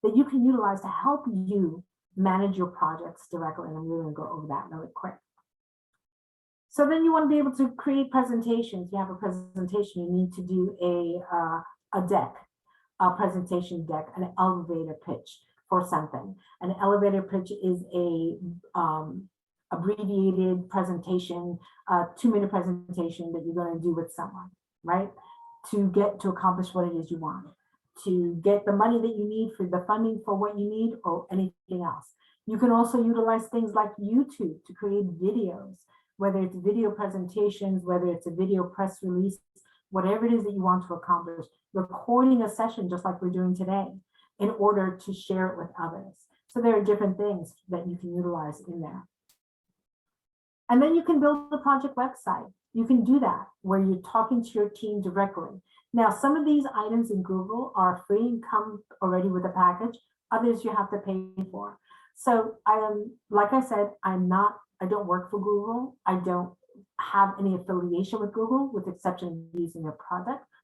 Speaker 2: that you can utilize to help you manage your projects directly. And I'm going to go over that really quick. So then you want to be able to create presentations. You have a presentation, you need to do a deck, a presentation deck, an elevator pitch for something. An elevator pitch is a abbreviated presentation, 2-minute presentation that you're going to do with someone, right? To get to accomplish what it is you want, to get the money that you need for the funding for what you need or anything else. You can also utilize things like YouTube to create videos, whether it's video presentations, whether it's a video press release, whatever it is that you want to accomplish, recording a session just like we're doing today in order to share it with others. So there are different things that you can utilize in there. And then you can build a project website. You can do that where you're talking to your team directly. Now, some of these items in Google are free and come already with a package. Others you have to pay for. So like I said, I don't work for Google. I don't have any affiliation with Google, with the exception of using their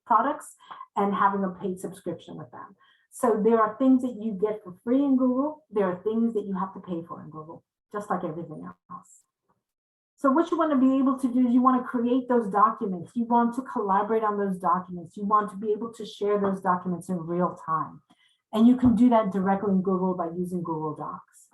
Speaker 2: products and having a paid subscription with them. So there are things that you get for free in Google. There are things that you have to pay for in Google, just like everything else. So what you want to be able to do is you want to create those documents. You want to collaborate on those documents. You want to be able to share those documents in real time. And you can do that directly in Google by using Google Docs.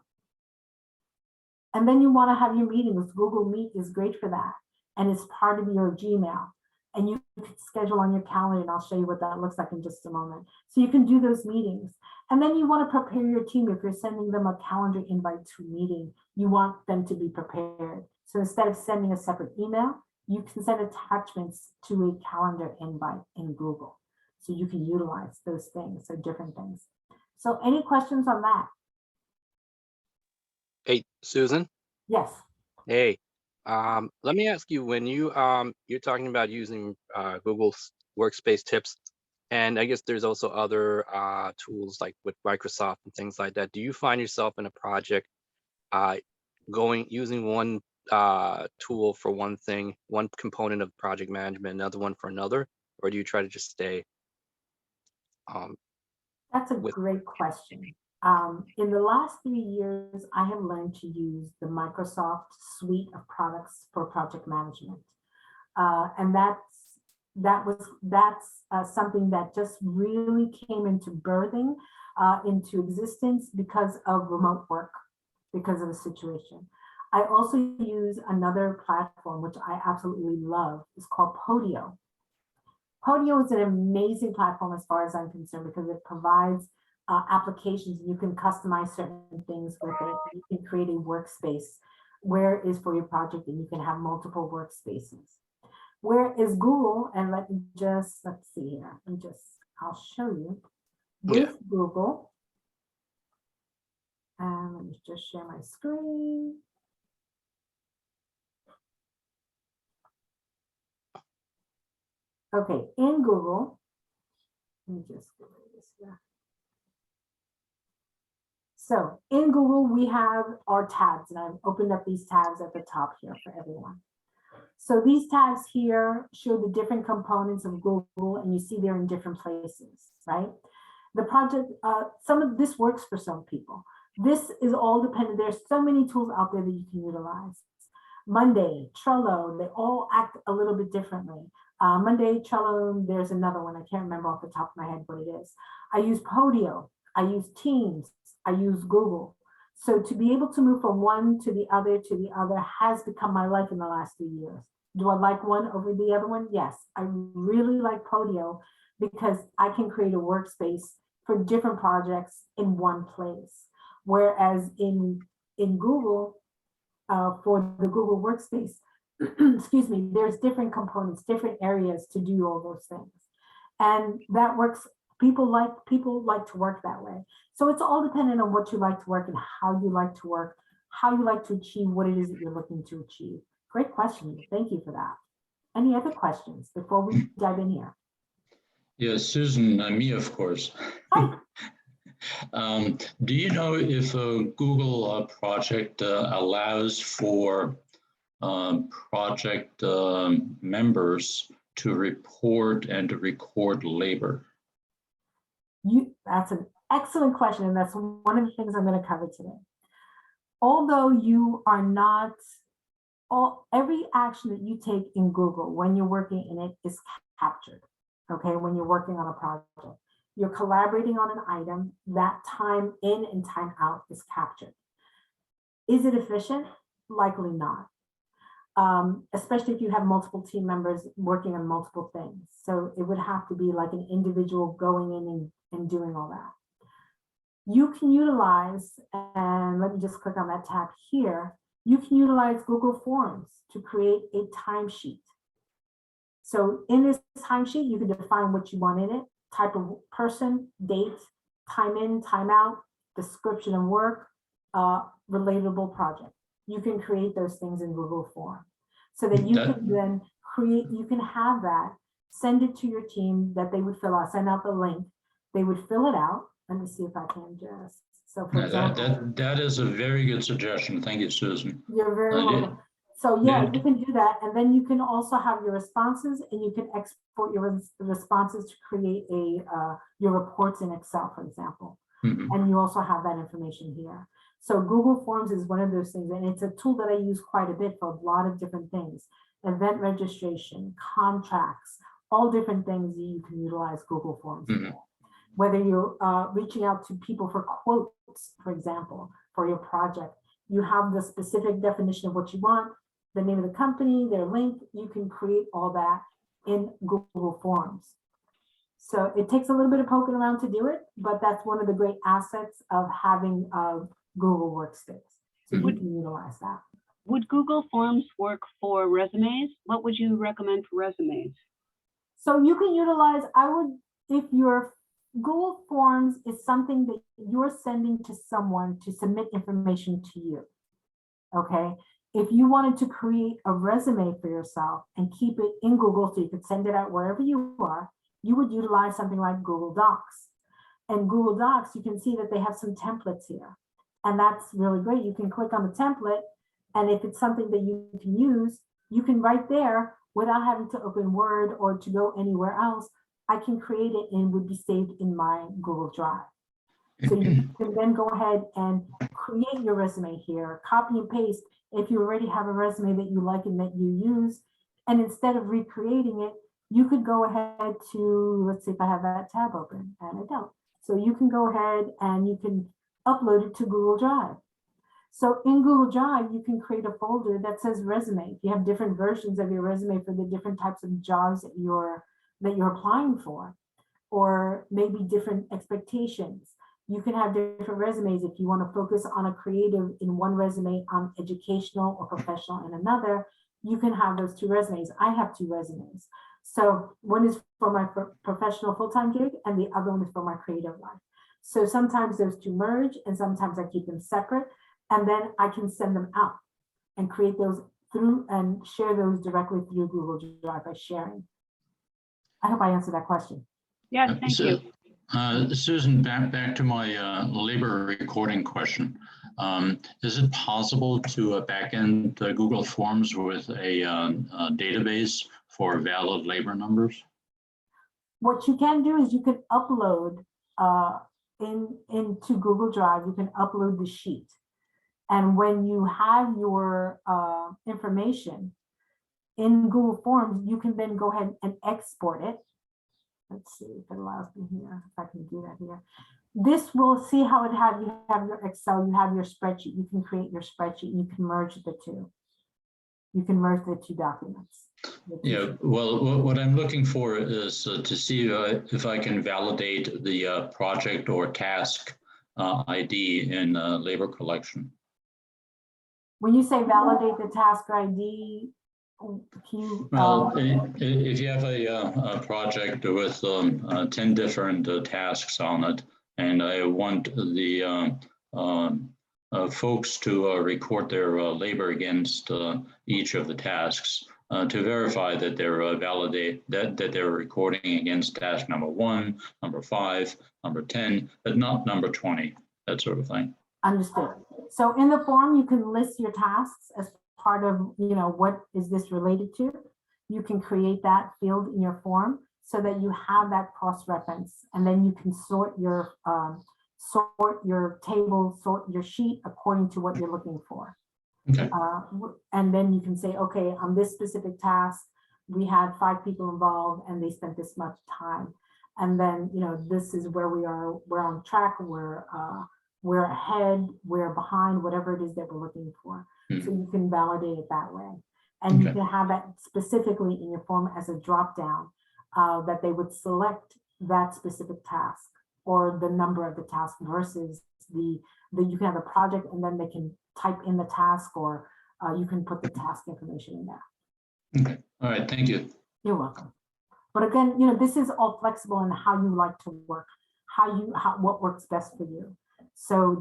Speaker 2: And then you want to have your meetings. Google Meet is great for that. And it's part of your Gmail. And you can schedule on your calendar, and I'll show you what that looks like in just a moment. So you can do those meetings. And then you want to prepare your team. If you're sending them a calendar invite to a meeting, you want them to be prepared. So instead of sending a separate email, you can send attachments to a calendar invite in Google. So you can utilize those things, so different things. So any questions on that?
Speaker 4: Hey, Susan.
Speaker 2: Yes.
Speaker 4: Hey, let me ask you, when you're talking about using Google's workspace tips, and I guess there's also other tools like with Microsoft and things like that. Do you find yourself in a project using one tool for one thing, one component of project management, another one for another, or do you try to just stay?
Speaker 2: That's a great question. In the last 3 years, I have learned to use the Microsoft suite of products for project management. And that's something that just really came into birthing, into existence because of remote work, because of the situation. I also use another platform, which I absolutely love. It's called Podio. Podio is an amazing platform as far as I'm concerned because it provides applications. You can customize certain things with it. You can create a workspace where it is for your project, and you can have multiple workspaces. Where is Google? And let's see here. I'll show you. With Google. And let me just share my screen. Okay, in Google, let me just go this here. So in Google, we have our tabs, and I've opened up these tabs at the top here for everyone. So these tabs here show the different components of Google, and you see they're in different places, right? The project, some of this works for some people. This is all dependent. There's so many tools out there that you can utilize. Monday, Trello, they all act a little bit differently. Monday, Trello, there's another one. I can't remember off the top of my head what it is. I use Podio, I use Teams, I use Google. So to be able to move from one to the other has become my life in the last 3 years. Do I like one over the other one? Yes, I really like Podio because I can create a workspace for different projects in one place. Whereas in Google, for the Google workspace, excuse me, there's different components, different areas to do all those things. And that works. People like to work that way. So it's all dependent on what you like to work and how you like to work, how you like to achieve what it is that you're looking to achieve. Great question. Thank you for that. Any other questions before we dive in here?
Speaker 3: Yes, Susan, me, of course.
Speaker 2: Hi.
Speaker 3: Do you know if a Google project allows for project members to report and to record labor?
Speaker 2: That's an excellent question, and that's one of the things I'm going to cover today. Although you are not, every action that you take in Google when you're working in it is captured. okay, when you're working on a project. You're collaborating on an item, that time in and time out is captured. Is it efficient? Likely not. Especially if you have multiple team members working on multiple things. So it would have to be like an individual going in and doing all that. You can utilize, and let me just click on that tab here, you can utilize Google Forms to create a timesheet. So in this timesheet, you can define what you want in it, type of person, date, time in, time out, description of work, relatable project. You can create those things in Google Form so that you can then create, you can have that, send it to your team that they would fill out, send out the link, they would fill it out. Let me see if I can just, so for example.
Speaker 3: That is a very good suggestion. Thank you, Susan.
Speaker 2: You're very welcome. So yeah, you can do that. And then you can also have your responses and you can export your responses to create your reports in Excel, for example.
Speaker 3: Mm-hmm.
Speaker 2: And you also have that information here. So Google Forms is one of those things, and it's a tool that I use quite a bit for a lot of different things. Event registration, contracts, all different things that you can utilize Google Forms
Speaker 3: Mm-hmm.
Speaker 2: for. Whether you're reaching out to people for quotes, for example, for your project, you have the specific definition of what you want, the name of the company, their link, you can create all that in Google Forms. So it takes a little bit of poking around to do it, but that's one of the great assets of having Google Workspace. So you can utilize that.
Speaker 1: Would Google Forms work for resumes? What would you recommend for resumes?
Speaker 2: So you can utilize, if your Google Forms is something that you're sending to someone to submit information to you, okay? If you wanted to create a resume for yourself and keep it in Google so you could send it out wherever you are, you would utilize something like Google Docs. And Google Docs, you can see that they have some templates here. And that's really great. You can click on the template, and if it's something that you can use, you can right there without having to open Word or to go anywhere else. I can create it and would be saved in my Google Drive. So you can then go ahead and create your resume here, copy and paste if you already have a resume that you like and that you use. And instead of recreating it, you could go ahead to, let's see if I have that tab open, and I don't. So you can go ahead and you can upload it to Google Drive. So in Google Drive, you can create a folder that says resume. If you have different versions of your resume for the different types of jobs that you're applying for, or maybe different expectations. You can have different resumes if you want to focus on a creative in one resume, on educational or professional in another. You can have those two resumes. I have two resumes. So one is for my professional full-time gig and the other one is for my creative life. So sometimes those two merge and sometimes I keep them separate, and then I can send them out and create those through and share those directly through Google Drive by sharing. I hope I answered that question.
Speaker 1: Yes, thank you.
Speaker 3: Susan, back to my labor recording question. Is it possible to backend Google Forms with a database for valid labor numbers?
Speaker 2: What you can do is you can upload into Google Drive, you can upload the sheet. And when you have your information in Google Forms, you can then go ahead and export it. Let's see if it allows me here, if I can do that here. This will see how it have, you have your Excel, you have your spreadsheet, you can create your spreadsheet, and you can merge the two. You can merge the two documents.
Speaker 3: Yeah, well, what I'm looking for is to see if I can validate the project or task ID in labor collection.
Speaker 2: When you say validate the task ID, can you?
Speaker 3: Well, if you have a project with 10 different tasks on it, and I want the folks to record their labor against each of the tasks to verify that they're that they're recording against task number 1, number 5, number 10, but not number 20, that sort of thing.
Speaker 2: Understood. So in the form, you can list your tasks as part of, what is this related to? You can create that field in your form so that you have that cross-reference, and then you can sort your table, sort your sheet according to what you're looking for.
Speaker 3: Okay.
Speaker 2: And then you can say, okay, on this specific task, we had 5 people involved and they spent this much time. And then, you know, this is where we are, we're on track, we're ahead, we're behind, whatever it is that we're looking for. So you can validate it that way. And you can have that specifically in your form as a drop down that they would select that specific task or the number of the task versus the you can have a project and then they can type in the task, or you can put the task information in there.
Speaker 3: Okay, all right, thank you.
Speaker 2: You're welcome. But again, you know, this is all flexible in how you like to work, what works best for you. So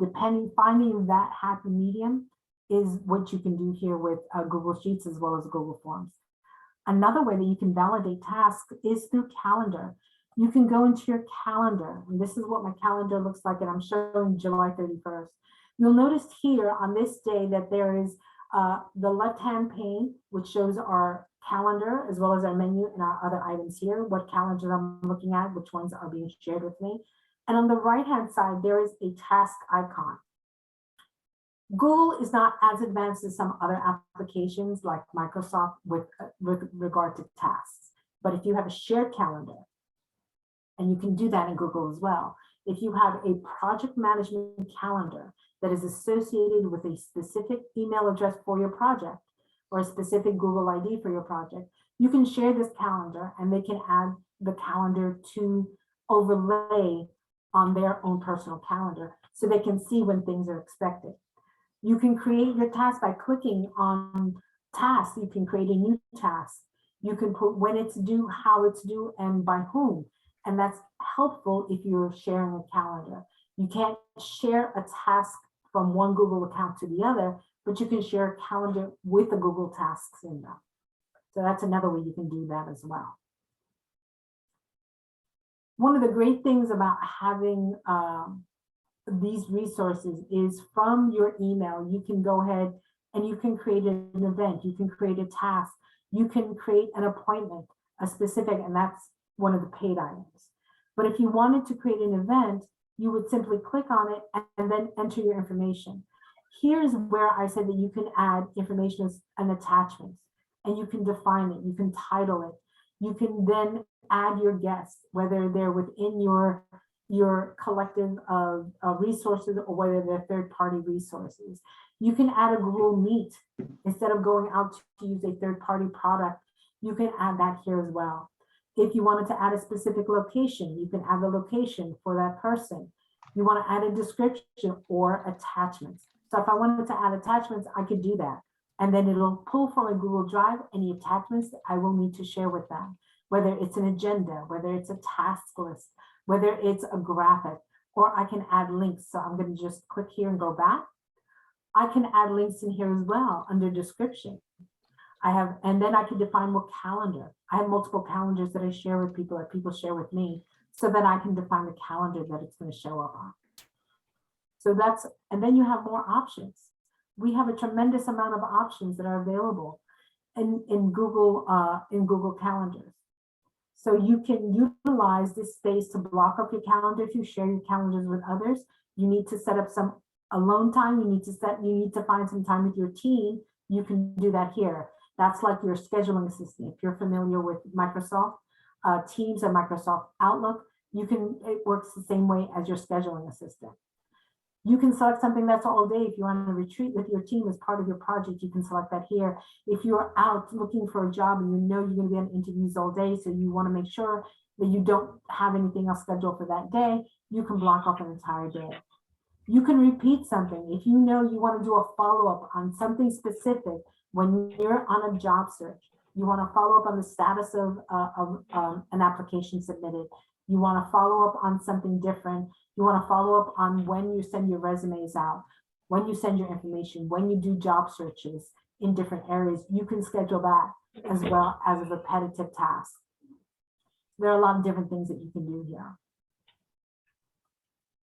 Speaker 2: finding that happy medium is what you can do here with Google Sheets as well as Google Forms. Another way that you can validate tasks is through calendar. You can go into your calendar, and this is what my calendar looks like, and I'm showing July 31st. You'll notice here on this day that there is the left-hand pane, which shows our calendar as well as our menu and our other items here, what calendars I'm looking at, which ones are being shared with me. And on the right-hand side, there is a task icon. Google is not as advanced as some other applications like Microsoft with regard to tasks. But if you have a shared calendar, and you can do that in Google as well, if you have a project management calendar that is associated with a specific email address for your project or a specific Google ID for your project, you can share this calendar and they can add the calendar to overlay on their own personal calendar so they can see when things are expected. You can create your task by clicking on tasks. You can create a new task. You can put when it's due, how it's due, and by whom. And that's helpful if you're sharing a calendar. You can't share a task from one Google account to the other, but you can share a calendar with the Google tasks in them. So that's another way you can do that as well. One of the great things about having these resources is from your email, you can go ahead and you can create an event, you can create a task, you can create an appointment, a specific, and that's one of the paid items. But if you wanted to create an event, you would simply click on it and then enter your information. Here's where I said that you can add information and attachments, and you can define it, you can title it, you can then add your guests, whether they're within your collective of resources or whether they're third-party resources. You can add a Google Meet. Instead of going out to use a third-party product, you can add that here as well. If you wanted to add a specific location, you can add the location for that person. You want to add a description or attachments. So if I wanted to add attachments, I could do that. And then it'll pull from a Google Drive any attachments that I will need to share with them, whether it's an agenda, whether it's a task list, whether it's a graphic, or I can add links. So I'm going to just click here and go back. I can add links in here as well under description. And then I can define what calendar. I have multiple calendars that I share with people that people share with me so that I can define the calendar that it's going to show up on. So and then you have more options. We have a tremendous amount of options that are available in Google Calendars. So you can utilize this space to block up your calendar. If you share your calendars with others, you need to set up some alone time. You need to find some time with your team. You can do that here. That's like your scheduling assistant. If you're familiar with Microsoft Teams or Microsoft Outlook, it works the same way as your scheduling assistant. You can select something that's all day. If you want to retreat with your team as part of your project, you can select that here. If you're out looking for a job and you know you're going to be on interviews all day, so you want to make sure that you don't have anything else scheduled for that day, you can block off an entire day. You can repeat something. If you know you want to do a follow-up on something specific when you're on a job search, you want to follow up on the status of an application submitted. You want to follow up on something different. You want to follow up on when you send your resumes out, when you send your information, when you do job searches in different areas. You can schedule that as well as a repetitive task. There are a lot of different things that you can do here.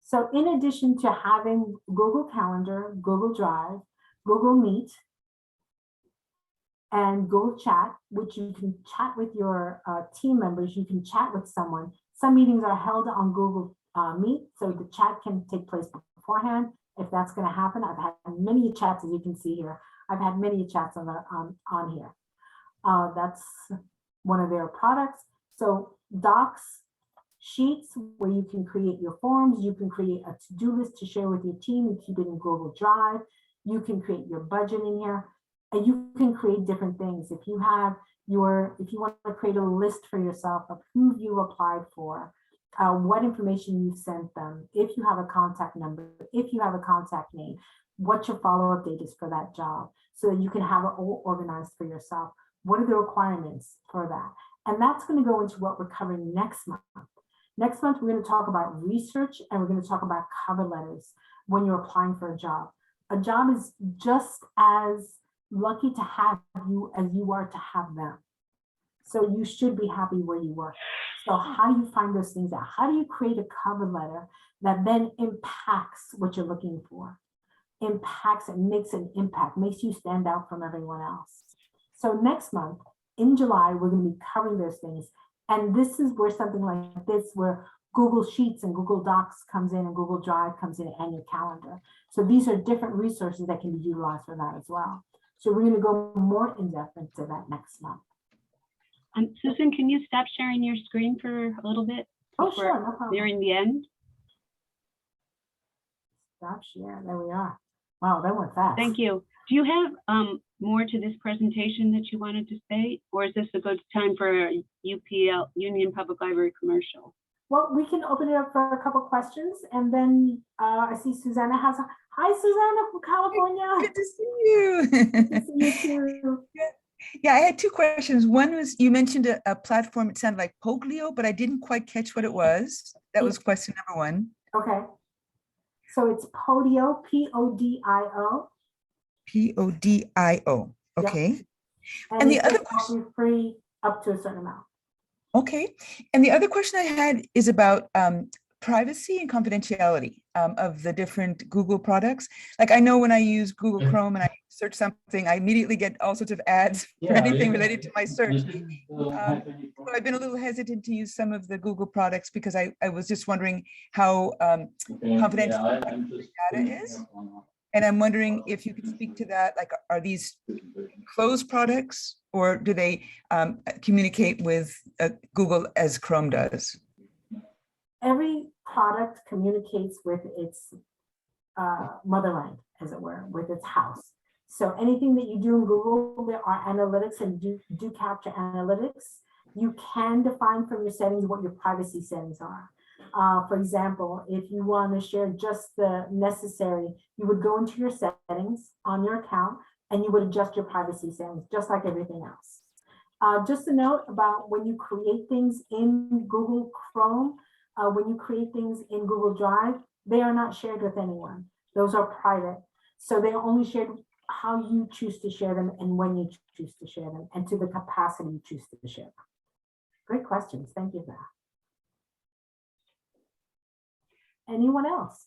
Speaker 2: So in addition to having Google Calendar, Google Drive, Google Meet, and Google Chat, which you can chat with your team members, you can chat with someone. Some meetings are held on Google Meet, so the chat can take place beforehand if that's going to happen. I've had many chats, as you can see here. I've had many chats on here. one of their products. So docs, sheets where you can create your forms, you can create a to-do list to share with your team and keep it in Google Drive. You can create your budget in here, and you can create different things. If you want to create a list for yourself of who you applied for, what information you sent them, if you have a contact number, if you have a contact name, what your follow-up date is for that job, so that you can have it all organized for yourself. What are the requirements for that? And that's going to go into what we're covering next month. Next month, we're going to talk about research, and we're going to talk about cover letters when you're applying for a job. A job is just as lucky to have you as you are to have them. So you should be happy where you work. So how do you find those things out? How do you create a cover letter that then impacts what you're looking for? Impacts and makes an impact, makes you stand out from everyone else. So next month, in July, we're going to be covering those things. And this is where something like this, where Google Sheets and Google Docs comes in and Google Drive comes in, and your calendar. So these are different resources that can be utilized for that as well. So we're going to go more in depth into that next month.
Speaker 1: Susan, can you stop sharing your screen for a little bit?
Speaker 2: Oh, sure, no problem.
Speaker 1: Nearing the end.
Speaker 2: Stop share. There we are. Wow, that went fast.
Speaker 1: Thank you. Do you have more to this presentation that you wanted to say, or is this a good time for a UPL, Union Public Library commercial?
Speaker 2: Well, we can open it up for a couple questions, and then I see Susanna has a, hi Susanna from California.
Speaker 5: Good to see you.
Speaker 2: Good to see you too.
Speaker 5: Yeah, I had two questions. One was, you mentioned a platform, it sounded like Podio, but I didn't quite catch what it was. That was question number one.
Speaker 2: Okay. So it's Podio, P-O-D-I-O.
Speaker 5: P-O-D-I-O. Okay.
Speaker 2: Yep.
Speaker 5: And the
Speaker 2: it's
Speaker 5: other
Speaker 2: question, free up to a certain amount.
Speaker 5: Okay. And the other question I had is about privacy and confidentiality of the different Google products. Like, I know when I use Google Chrome and I search something, I immediately get all sorts of ads for anything related to my search. So I've been a little hesitant to use some of the Google products because I was just wondering how confidential the data is. And I'm wondering if you could speak to that. Like, are these closed products, or do they communicate with Google as Chrome does?
Speaker 2: Every product communicates with its motherland, as it were, with its house. So anything that you do in Google, there are analytics and do capture analytics. You can define from your settings what your privacy settings are. For example, if you want to share just the necessary, you would go into your settings on your account and you would adjust your privacy settings, just like everything else. Just a note about when you create things in Google Chrome, when you create things in Google Drive, they are not shared with anyone. Those are private. So they are only shared how you choose to share them and when you choose to share them and to the capacity you choose to share them. Great questions. Thank you for that. Anyone else?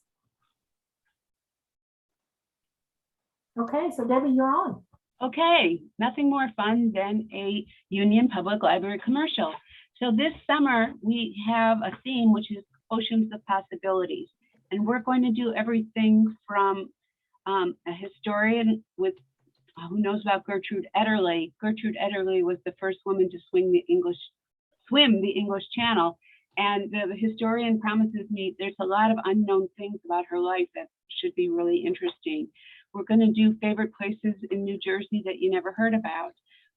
Speaker 2: Okay, so Debbie, you're on.
Speaker 1: Okay, nothing more fun than a Union Public Library commercial. So this summer we have a theme, which is Oceans of Possibilities. And we're going to do everything from a historian with, who knows about Gertrude Ederle. Gertrude Ederle was the first woman to swim the English Channel. And the historian promises me there's a lot of unknown things about her life that should be really interesting. We're going to do favorite places in New Jersey that you never heard about.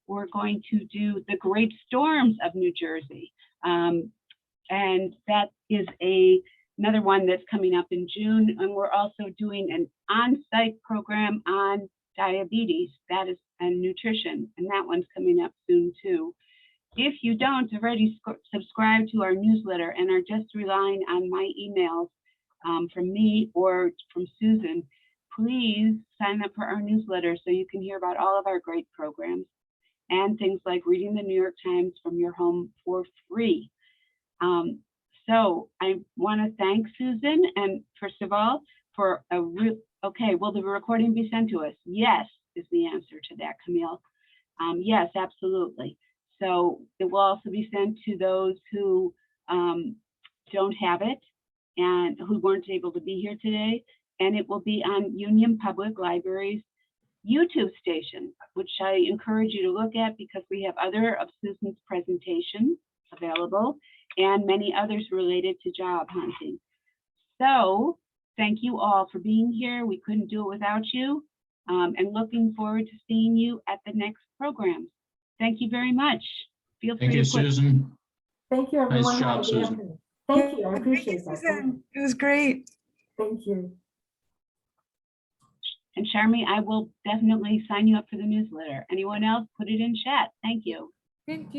Speaker 1: We're going to do the great storms of New Jersey. And that is another one that's coming up in June. And we're also doing an on-site program on diabetes, that is, and nutrition. And that one's coming up soon too. If you don't already subscribe to our newsletter and are just relying on my emails from me or from Susan, please sign up for our newsletter so you can hear about all of our great programs and things like reading the New York Times from your home for free. So I want to thank Susan, and first of all, for a okay, will the recording be sent to us? Yes, is the answer to that, Camille. Yes, absolutely. So it will also be sent to those who don't have it and who weren't able to be here today. And it will be on Union Public Library's YouTube station, which I encourage you to look at because we have other of Susan's presentations available and many others related to job hunting. So thank you all for being here. We couldn't do it without you, and looking forward to seeing you at the next program. Thank you very much. Feel free
Speaker 3: Thank you,
Speaker 1: to put
Speaker 3: Susan.
Speaker 2: Thank you, everyone.
Speaker 3: Nice job,
Speaker 2: Have a good
Speaker 3: Susan.
Speaker 2: afternoon. Thank you, I
Speaker 5: Thank
Speaker 2: appreciate
Speaker 5: you,
Speaker 2: that. Thank
Speaker 5: Susan.
Speaker 2: you.
Speaker 5: It was great.
Speaker 2: Thank you.
Speaker 1: And Charmy, I will definitely sign you up for the newsletter. Anyone else, put it in chat. Thank you.
Speaker 6: Thank you.